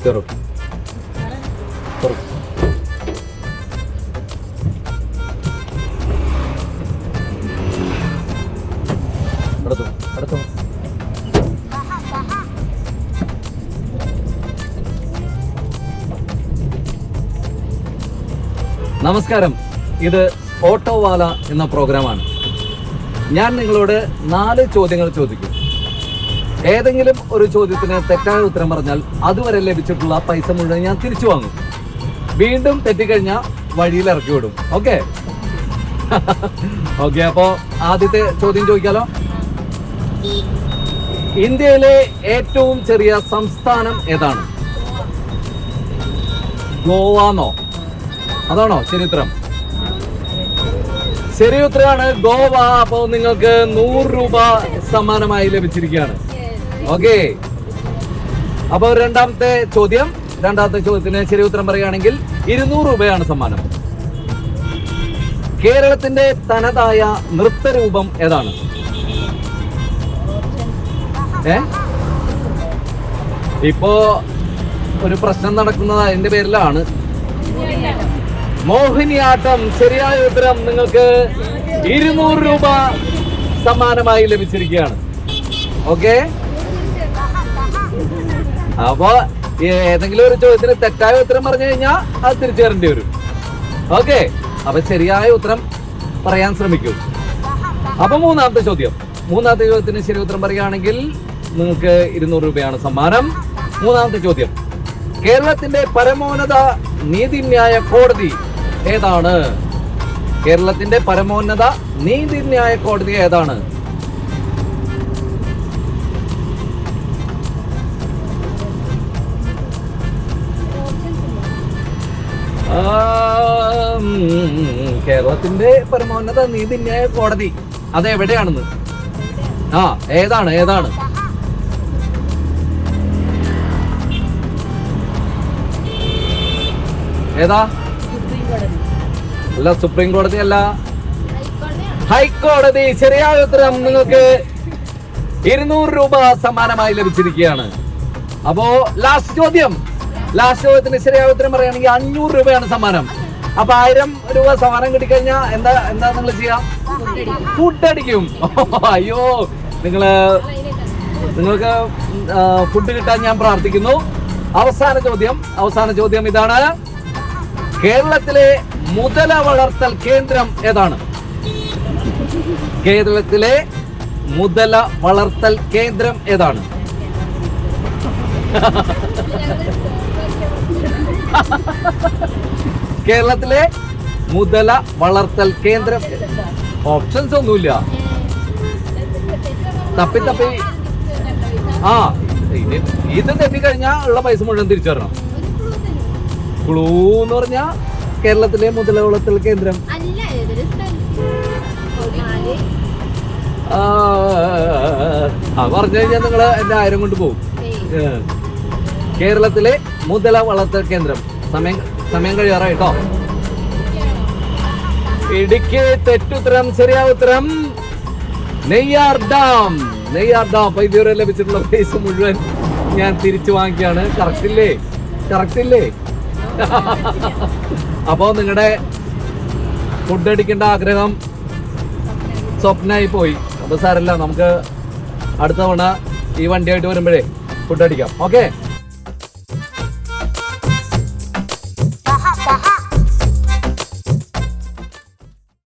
കയറും. അടുത്തോ. നമസ്കാരം, ഇത് ഓട്ടോവാല എന്ന പ്രോഗ്രാമാണ്. ഞാൻ നിങ്ങളോട് 4 ചോദ്യങ്ങൾ ചോദിക്കും. ഏതെങ്കിലും ഒരു ചോദ്യത്തിന് തെറ്റായ ഉത്തരം പറഞ്ഞാൽ അതുവരെ ലഭിച്ചിട്ടുള്ള പൈസ മുഴുവൻ ഞാൻ തിരിച്ചു വാങ്ങും. വീണ്ടും തെറ്റിക്കഴിഞ്ഞാൽ വഴിയിൽ ഇറക്കി വിടും. ഓക്കെ ഓക്കെ, അപ്പോ ആദ്യത്തെ ചോദ്യം ചോദിക്കാലോ. ഇന്ത്യയിലെ ഏറ്റവും ചെറിയ സംസ്ഥാനം ഏതാണ്? ഗോവാന്നോ? അതാണോ ശരി ഉത്തരം? ശരി ഉത്തരമാണ്, ഗോവ. അപ്പോൾ നിങ്ങൾക്ക് 100 രൂപ സമ്മാനമായി ലഭിച്ചിരിക്കുകയാണ്. ഓക്കെ, അപ്പോൾ രണ്ടാമത്തെ ചോദ്യത്തിന് ശരി ഉത്തരം പറയുകയാണെങ്കിൽ 200 രൂപയാണ് സമ്മാനം. കേരളത്തിന്റെ തനതായ നൃത്തരൂപം ഏതാണ്? ഇപ്പോ ഒരു പ്രശ്നം നടക്കുന്നത് അതിന്റെ പേരിലാണ്. മോഹിനിയാട്ടം. ശരിയായ ഉത്തരം. നിങ്ങൾക്ക് 200 രൂപ സമ്മാനമായി ലഭിച്ചിരിക്കുകയാണ്. ഓക്കെ, അപ്പൊ ഏതെങ്കിലും ഒരു ചോദ്യത്തിന് തെറ്റായ ഉത്തരം പറഞ്ഞു കഴിഞ്ഞാൽ അത് തിരിച്ചു തരേണ്ടി വരും. ഓക്കെ, അപ്പൊ ശരിയായ ഉത്തരം പറയാൻ ശ്രമിക്കൂ. അപ്പൊ മൂന്നാമത്തെ ചോദ്യത്തിന് ശരി ഉത്തരം പറയുകയാണെങ്കിൽ നിങ്ങൾക്ക് 200 രൂപയാണ് സമ്മാനം. മൂന്നാമത്തെ ചോദ്യം, കേരളത്തിന്റെ പരമോന്നത നീതിന്യായ കോടതി ഏതാണ്? കേരളത്തിന്റെ പരമോന്നത നീതിന്യായ കോടതി ഏതാണ്? കേരളത്തിന്റെ പരമോന്നത നീതിന്യായ കോടതി അതെവിടെയാണെന്ന്? ഏതാണ്? ഏതാ? അല്ല, സുപ്രീം കോടതി അല്ല, ഹൈക്കോടതി. ശരിയായ ഉത്തരം. നിങ്ങൾക്ക് 200 രൂപ സമ്മാനമായി ലഭിച്ചിരിക്കുകയാണ്. അപ്പോ ലാസ്റ്റ് ചോദ്യത്തിന് ശരിയായ ഉത്തരം പറയുകയാണെങ്കിൽ 500 രൂപയാണ് സമ്മാനം. അപ്പൊ 1000 രൂപ സമ്മാനം കിട്ടിക്കഴിഞ്ഞാൽ എന്താ നിങ്ങൾ ചെയ്യാം? ഫുഡ് അടിക്കും. അയ്യോ, നിങ്ങൾക്ക് ഫുഡ് കിട്ടാൻ ഞാൻ പ്രാർത്ഥിക്കുന്നു. അവസാന ചോദ്യം ഇതാണ്. കേരളത്തിലെ മുതല വളർത്തൽ കേന്ദ്രം ഏതാണ്? കേരളത്തിലെ മുതല വളർത്തൽ കേന്ദ്രം ഏതാണ്? കേരളത്തിലെ മുതല വളർത്തൽ കേന്ദ്രം. ഓപ്ഷൻസ് ഒന്നുമില്ല, തപ്പി ഇത് തെറ്റിക്കഴിഞ്ഞാൽ ഉള്ള പൈസ മുഴുവൻ തിരിച്ചു തരണം. ക്ലൂ എന്ന് പറഞ്ഞാ കേരളത്തിലെ മുതല വളർത്തൽ കേന്ദ്രം. പറഞ്ഞു കഴിഞ്ഞാൽ നിങ്ങൾ എന്റെ 1000 കൊണ്ട് പോകും. കേരളത്തിലെ മുതല വളർത്തൽ കേന്ദ്രം. സമയം കഴിയാറായിട്ടോ. ഇടുക്കി. തെറ്റുത്തരം. ശരിയായ ഉത്തരം നെയ്യാർ ഡാം. അപ്പൊ ഇതുവരെ ലഭിച്ചിട്ടുള്ള പൈസ മുഴുവൻ ഞാൻ തിരിച്ചു വാങ്ങിക്കുകയാണ്. കറക്റ്റ് ഇല്ലേ? അപ്പോ നിങ്ങളുടെ ഫുഡ് അടിക്കേണ്ട ആഗ്രഹം സ്വപ്നമായി പോയി. അപ്പൊ സാരല്ല, നമുക്ക് അടുത്ത തവണ ഈ വണ്ടിയായിട്ട് വരുമ്പോഴേ ഫുഡ് അടിക്കാം. ഓക്കെ.